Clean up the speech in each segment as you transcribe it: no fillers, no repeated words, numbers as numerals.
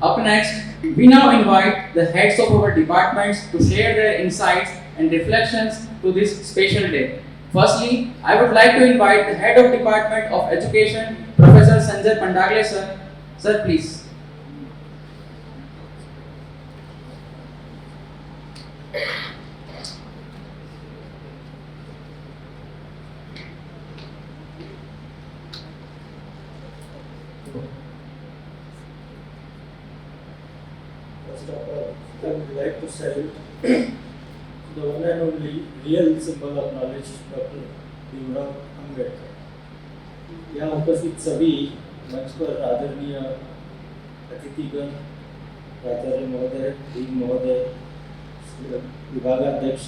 Up next, we now invite the heads of our departments to share their insights and reflections to this special day. Firstly, I would like to invite the head of Department of Education, Professor Sanjay Pandagle sir. Sir, please. First of all, I would like to salute the one and only real symbol of knowledge, Dr. Bhimrao Ambedkar. यहाँ उपस्थित सभी मंच पर आदरणीय अतिथिगण, प्राचार्य महोदय, dean महोदय, विभागाध्यक्ष,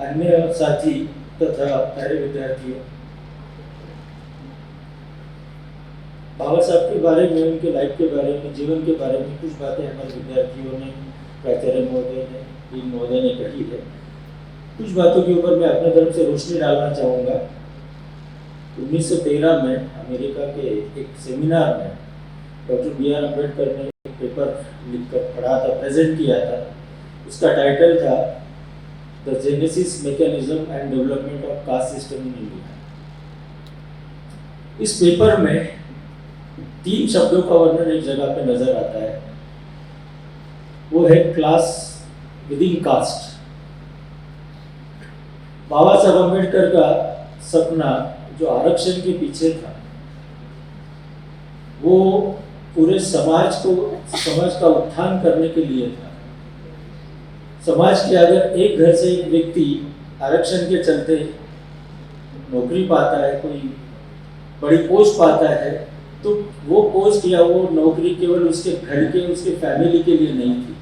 अन्य साथी तथा प्यारे विद्यार्थियों, बाबा साहब के बारे में, उनके लाइफ के बारे में, जीवन के बारे में कुछ बातें हमारे विद्यार्थियों ने, प्राचार्य महोदय ने, डीन महोदय ने कही है. कुछ बातों के ऊपर मैं अपने तरफ से रोशनी डालना चाहूँगा. 1913 में अमेरिका के एक सेमिनार में डॉक्टर बी आर अम्बेडकर ने एक पेपर लिखकर पढ़ा था, प्रेजेंट किया था. उसका टाइटल था the genesis mechanism and development of caste system in India. इस पेपर में 3 शब्दों का वर्णन एक जगह पे नजर आता है. वो है क्लास विद इन कास्ट. बाबा साहब अम्बेडकर का सपना जो आरक्षण के पीछे था, वो पूरे समाज का उत्थान करने के लिए था. समाज के अगर एक घर से एक व्यक्ति आरक्षण के चलते नौकरी पाता है, कोई बड़ी पोस्ट पाता है, तो वो पोस्ट या वो नौकरी केवल उसके घर के, उसके फैमिली के लिए नहीं थी,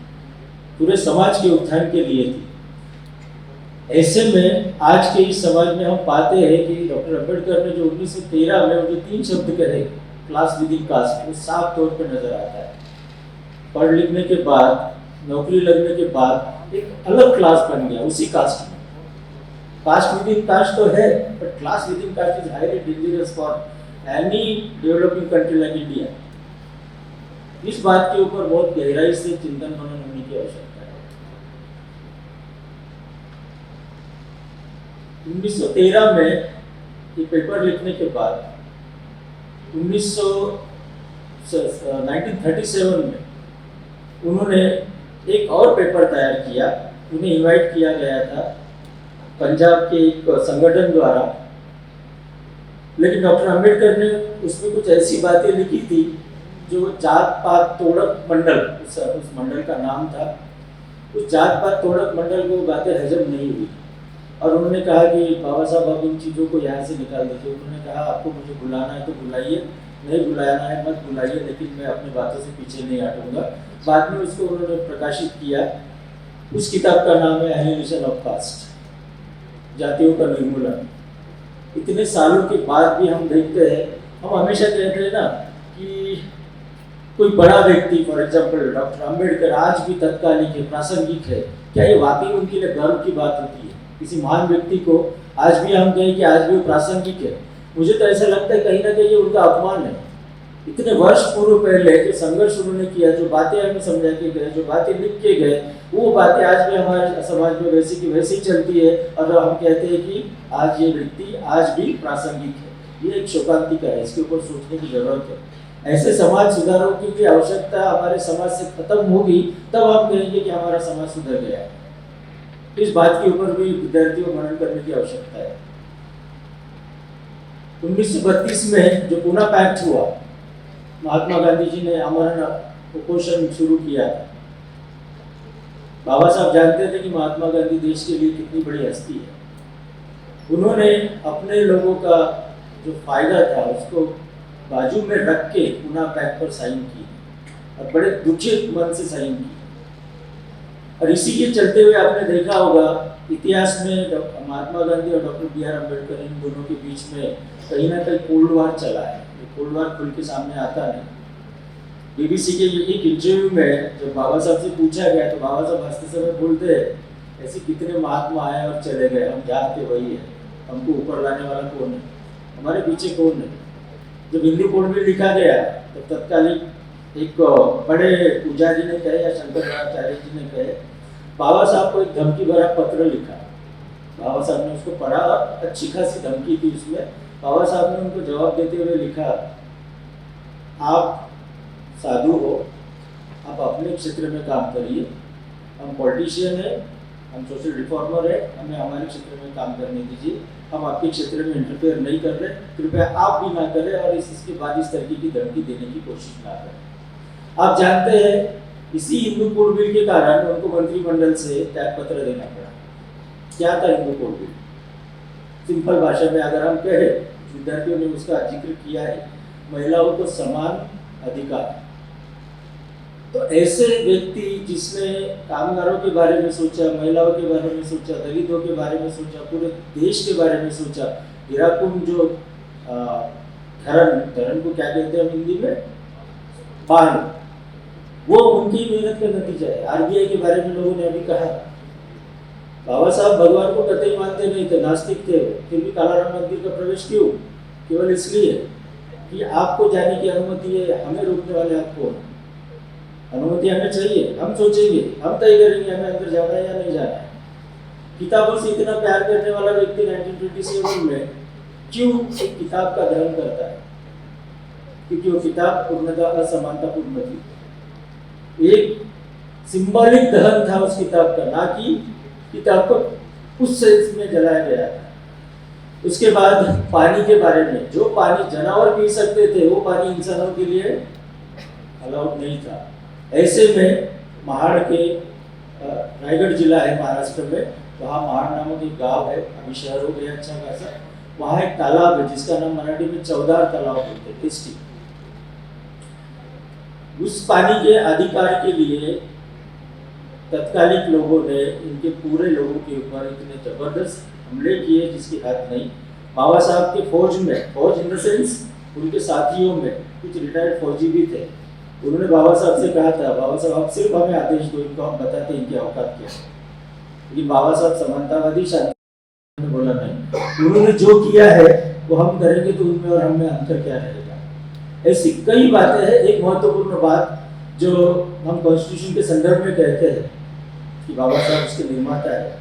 पूरे समाज के उत्थान के लिए थी. ऐसे में आज के इस समाज में हम पाते हैं कि डॉक्टर अम्बेडकर ने जो 1913 में जो 3 शब्द कहे, क्लास विद इन कास्ट, वो साफ तौर पर नजर आता है. पढ़ लिखने के बाद, नौकरी लगने के बाद एक अलग क्लास बन गया उसी कास्ट में. कास्ट विद इन कास्ट तो है, but class within caste is highly dangerous for any developing country like India. इस बात के ऊपर बहुत गहराई से चिंतन मनन होने की आवश्यकता है. 1913 में ये पेपर लिखने के बाद 1937 में उन्होंने एक और पेपर तैयार किया. उन्हें इनवाइट किया गया था पंजाब के एक संगठन द्वारा, लेकिन डॉक्टर अम्बेडकर ने उसमें कुछ ऐसी बातें लिखी थी जो जात पात तोड़क मंडल, उस मंडल का नाम था. उस जात पात तोड़क मंडल को बातें हजम नहीं हुई और उन्होंने कहा कि बाबा साहब आप इन चीज़ों को यहाँ से निकाल दीजिए. उन्होंने कहा आपको मुझे बुलाना है तो बुलाइए, नहीं बुलाना है मत बुलाइए, लेकिन मैं अपनी बातों से पीछे नहीं हटूंगा. बाद में उसको उन्होंने प्रकाशित किया. उस किताब का नाम है एनिहिलेशन ऑफ कास्ट, जातियों का निर्मूलन. इतने सालों के बाद भी हम देखते हैं, हम हमेशा कहते हैं ना कि कोई बड़ा व्यक्ति, फॉर एग्जाम्पल डॉक्टर अम्बेडकर, आज भी तत्कालिक है, प्रासंगिक है. क्या ये वाकई उनके लिए गर्व की बात होती है? किसी महान व्यक्ति को आज भी हम कहें कि आज भी वो प्रासंगिक है, मुझे तो ऐसा लगता है कहीं ना कहीं ये उनका अपमान है. इतने वर्ष पूर्व पहले जो संघर्ष उन्होंने किया, जो बातें हमें समझा के गए, जो बातें लिख के गए, वो बातें आज भी हमारे समाज में वैसी की वैसी चलती है और हम कहते हैं कि आज ये व्यक्ति आज भी प्रासंगिक है. ये एक शोकांतिका है, इसके ऊपर सोचने की जरूरत है. ऐसे समाज सुधारों की आवश्यकता हमारे समाज से खत्म होगी, तब हम कहेंगे कि हमारा समाज सुधर गया है. इस बात के ऊपर भी विद्यार्थियों को मनन करने की आवश्यकता है. 1932 में जो पूना पैक्ट हुआ, महात्मा गांधी जी ने आमरण उपोषण शुरू किया था. बाबा साहब जानते थे कि महात्मा गांधी देश के लिए कितनी बड़ी हस्ती है. उन्होंने अपने लोगों का जो फायदा था उसको बाजू में रख के पूना पैक्ट पर साइन की और बड़े दुखित मन से साइन की. और इसी के चलते हुए आपने देखा होगा इतिहास में महात्मा गांधी और डॉक्टर बी आर अम्बेडकर, इन दोनों के बीच में कहीं ना कहीं कोल्ड वार चला है. ये कोल्ड वार खुल के सामने आता है. बीबीसी के एक इंटरव्यू में जब बाबा साहब से पूछा गया तो बाबा साहब हंसते समय बोलते हैं, ऐसे कितने महात्मा आए और चले गए, हम जाते वही है, हमको ऊपर लाने वाला कौन है, हमारे पीछे कौन है. जब हिंदू कोड में लिखा गया तो तत्कालीन एक बड़े पुजारी ने कहे या शंकराचार्य जी ने कहे, बाबा साहब को एक धमकी भरा पत्र लिखा। बाबा साहब ने उसको पढ़ा और अच्छी खासी धमकी थी उसमें। बाबा साहब ने उनको जवाब देते हुए लिखा, आप साधु हो, आप अपने क्षेत्र में काम करिए, हम पॉलिटिशियन है, हम सोशल रिफॉर्मर है, हमें हमारे क्षेत्र में काम करने दीजिए, हम आपके क्षेत्र में इंटरफेयर नहीं कर रहे, कृपया आप भी ना करें और इसके बाद इस तरीके की धमकी देने की कोशिश ना करें। आप जानते हैं इसी हिंदू कोड बिल के कारण उनको मंत्रिमंडल से त्याग पत्र देना पड़ा। क्या था हिंदू कोड बिल? सिंपल भाषा में अगर हम कहें, विद्यार्थियों ने उसका जिक्र किया है, महिलाओं को समान अधिकार। तो ऐसे व्यक्ति जिसने कामगारों के बारे में सोचा, महिलाओं के बारे में सोचा, दलितों के बारे में सोचा, पूरे देश के बारे में सोचा, हीराकुंड जो धरण को क्या कहते हैं हम हिंदी में, बांध, वो उनकी मेहनत का नतीजा है। आरबीआई के बारे में लोगों ने अभी कहा, बाबा साहब भगवान को कतई मानते नहीं थे, नास्तिक थे, फिर भी कालाराम मंदिर का प्रवेश क्यों? केवल इसलिए कि आपको जाने की अनुमति है, हमें रोकने वाले आपको अनुमति हमें चाहिए, हम सोचेंगे, हम तय करेंगे हमें अंदर जाना है या नहीं जाना है। किताबों से इतना प्यार करने वाला व्यक्ति 1927 में क्यों एक किताब का दहन करता है? क्योंकि वो किताब पूर्णतः असमानतापूर्ण थी। एक सिंबॉलिक दहन था उस किताब का, ना कि किताब को उस सेंस में जलाया गया था। उसके बाद पानी के बारे में, जो पानी जानवर पी सकते थे वो पानी इंसानों के लिए अलाउड नहीं था। ऐसे में महाड़ के रायगढ़ जिला है महाराष्ट्र में, वहाँ महाड़ नामक एक गांव है, अभी शहर हो गया अच्छा खासा। वहाँ एक तालाब है जिसका नाम मराठी में चौदार तालाब बोलते हैं, टेस्टी। उस पानी के अधिकार के लिए तत्कालिक लोगों ने इनके पूरे लोगों के ऊपर इतने जबरदस्त हमले किए जिसकी हद नहीं। बाबा साहब के फौज में, फौज इन द सेंस उनके साथियों में कुछ रिटायर्ड फौजी भी थे। उन्होंने बाबा साहब से कहा था, बाबा साहब आप सिर्फ हमें आदेश दो, इनको हम बताते हैं इनकी औकात क्या है। लेकिन बाबा साहब समानतावादी, शांति बोला नहीं। उन्होंने जो किया है वो हम करेंगे तो उनमें और हमें अंतर क्या रहेगा। ऐसी कई बातें हैं। एक महत्वपूर्ण बात जो हम कॉन्स्टिट्यूशन के संदर्भ में कहते हैं कि बाबा साहब उसके निर्माता है।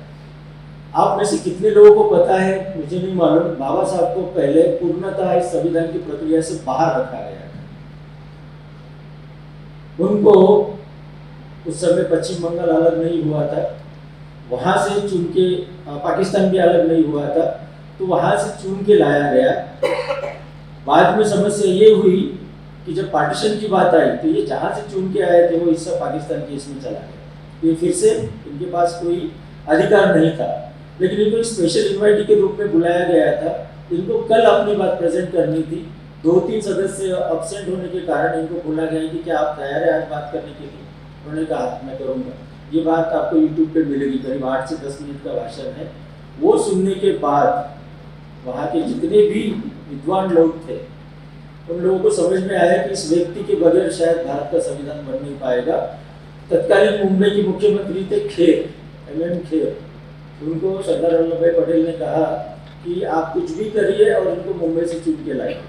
आप में से कितने लोगों को पता है, मुझे नहीं मालूम, बाबा साहब को पहले पूर्णतः इस संविधान की प्रक्रिया से बाहर रखा गया था। उनको उस समय पश्चिम बंगाल अलग नहीं हुआ था, वहां से चुन के पाकिस्तान भी अलग नहीं हुआ था, तो वहां से चुन के लाया गया। बाद में समस्या ये हुई कि जब पार्टीशन की बात आई तो ये जहां से चुन के आए थे वो हिस्सा पाकिस्तान के इसमें चला गया। ये फिर से इनके पास कोई अधिकार नहीं था, लेकिन इनको स्पेशल इन्वाइटी के रूप में बुलाया गया था। इनको कल अपनी बात प्रेजेंट करनी थी। 2-3 सदस्य अपसेंट होने के कारण इनको बोला गया कि क्या आप तैयार हैं आज बात करने के लिए? उन्होंने कहा मैं करूँगा। ये बात आपको यूट्यूब पे मिलेगी, करीब 8 से 10 मिनट का भाषण है। वो सुनने के बाद वहाँ के जितने भी विद्वान लोग थे उन लोगों को समझ में आया कि इस व्यक्ति के बगैर शायद भारत का संविधान बन नहीं पाएगा। तत्कालीन मुंबई के मुख्यमंत्री थे खेर, MM खेर। उनको सरदार वल्लभ भाई पटेल ने कहा कि आप कुछ भी करिए और इनको मुंबई से चुन के लाइए।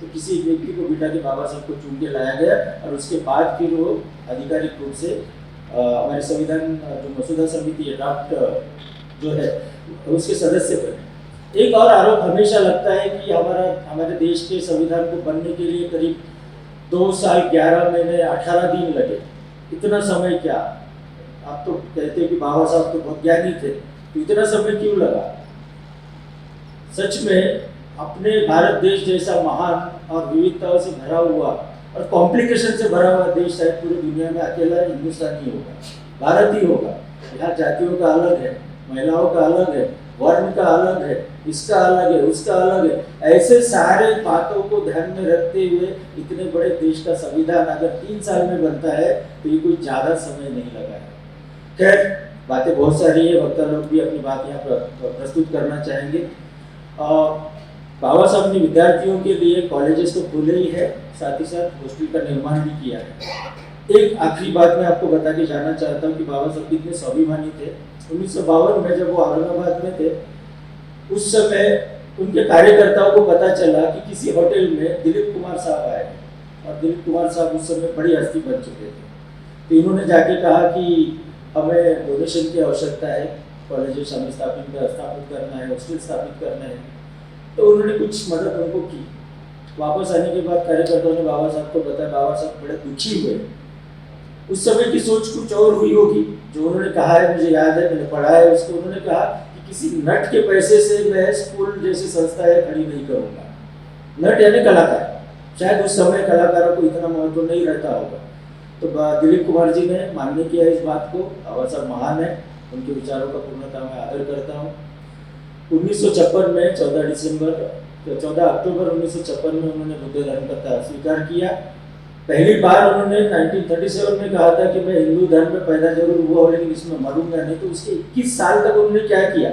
तो किसी एक व्यक्ति को बिठा के बाबा साहब को चुन के लाया गया और उसके बाद फिर वो आधिकारिक रूप से हमारे संविधान जो मसूदा समिति है, ड्राफ्ट जो है, उसके सदस्य बने। एक और आरोप हमेशा लगता है कि हमारे देश के संविधान को बनने के लिए करीब 2 साल 11 महीने 18 दिन लगे। इतना समय क्या? आप तो कहते हैं कि बाबा साहब तो बहुत ज्ञानी थे, तो इतना समय क्यों लगा? सच में अपने भारत देश जैसा महान और विविधताओं से भरा हुआ और कॉम्प्लिकेशन से भरा हुआ देश शायद पूरी दुनिया में अकेला हिंदुस्तान ही होगा, भारत ही होगा। यहाँ जातियों का अलग है, महिलाओं का अलग है, वर्ण का अलग है, इसका अलग है, उसका अलग है। ऐसे सारे बातों को ध्यान में रखते हुए इतने बड़े देश का संविधान अगर 3 साल में बनता है तो ये कोई ज़्यादा समय नहीं लगा है। खैर, बातें बहुत सारी है, वक्ता लोग भी अपनी बात यहाँ पर प्रस्तुत करना चाहेंगे। बाबा साहब ने विद्यार्थियों के लिए कॉलेजेस तो खोले ही है, साथ ही साथ हॉस्टल का निर्माण भी किया है। एक आखिरी बात मैं आपको बता के जाना चाहता हूँ कि बाबा साहब कितने स्वाभिमानी थे। 1952 में जब वो औरंगाबाद में थे, उस समय उनके कार्यकर्ताओं को पता चला कि किसी होटल में दिलीप कुमार साहब आए और दिलीप कुमार साहब उस समय बड़ी हस्ती बन चुके थे। तो इन्होंने जाके कहा कि हमें डोनेशन की आवश्यकता है, कॉलेज हमें स्थापित करना है, हॉस्टल स्थापित करना है। तो उन्होंने कुछ मदद उनको की। वापस आने के बाद कार्यकर्ताओं ने बाबा साहब को बताया, बाबा साहब बड़े दुखी हुए। उस समय की सोच कुछ और हुई होगी। जो उन्होंने कहा है, मुझे याद है, मैंने पढ़ा है उसको, उन्होंने कहा कि किसी नट के पैसे से मैं स्कूल जैसी संस्था है खड़ी नहीं करूँगा। नट यानी कलाकार, शायद उस समय कलाकारों को इतना महत्व नहीं रहता होगा। तो दिलीप कुमार जी ने मान्य किया इस बात को। बाबा साहब महान है, उनके विचारों का पूर्णतः मैं आदर करता हूँ। 1956 में 14 अक्टूबर 1956 में उन्होंने बुद्ध धर्म का स्वीकार किया। पहली बार उन्होंने 1937 में कहा था कि मैं हिंदू धर्म में पैदा जरूर हुआ हूँ, लेकिन इसमें मरूंगा नहीं। तो उसके 21 साल तक उन्होंने क्या किया,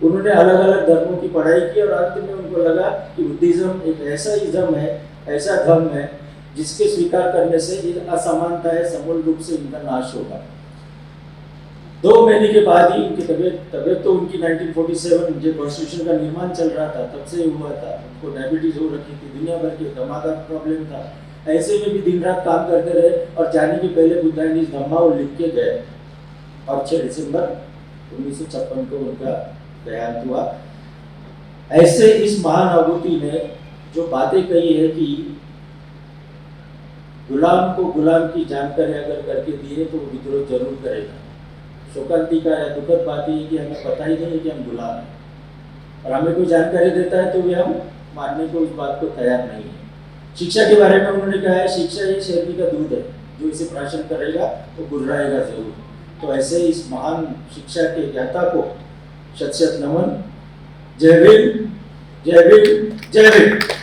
उन्होंने अलग अलग धर्मों की पढ़ाई की और अंत में उनको लगा कि बुद्धिज्म एक ऐसा इज्म है, ऐसा धर्म है जिसके स्वीकार करने से ये असमानता है, समूल रूप से इनका नाश होगा। 2 महीने के बाद ही उनकी तबीयत तो उनकी 1947 जब कॉन्स्टिट्यूशन का निर्माण चल रहा था तब से हुआ था। उनको डायबिटीज हो रखी थी, दुनिया भर के दमा का प्रॉब्लम था। ऐसे में भी दिन रात काम करते रहे और जाने के पहले बुद्धाइनीज धम्मा वो लिख के गए और 6 दिसंबर 1956 को उनका देहांत हुआ। ऐसे इस महान अनुभूति ने जो बातें कही है कि गुलाम को गुलाम की जानकारी अगर करके दिए तो वो विद्रोह जरूर करेगा। शोकांतिका या दुखद बात है कि हमें पता ही नहीं है कि हम गुलाम हैं, और हमें कोई जानकारी देता है तो भी हम मानने को उस बात को तैयार नहीं है। शिक्षा के बारे में उन्होंने कहा है, शिक्षा ये शेरनी का दूध है, जो इसे प्राशन करेगा वो गुर्राएगा जरूर। तो ऐसे इस महान शिक्षा के ज्ञाता को शत शत नमन। जय भीम, जय भीम, जय भीम।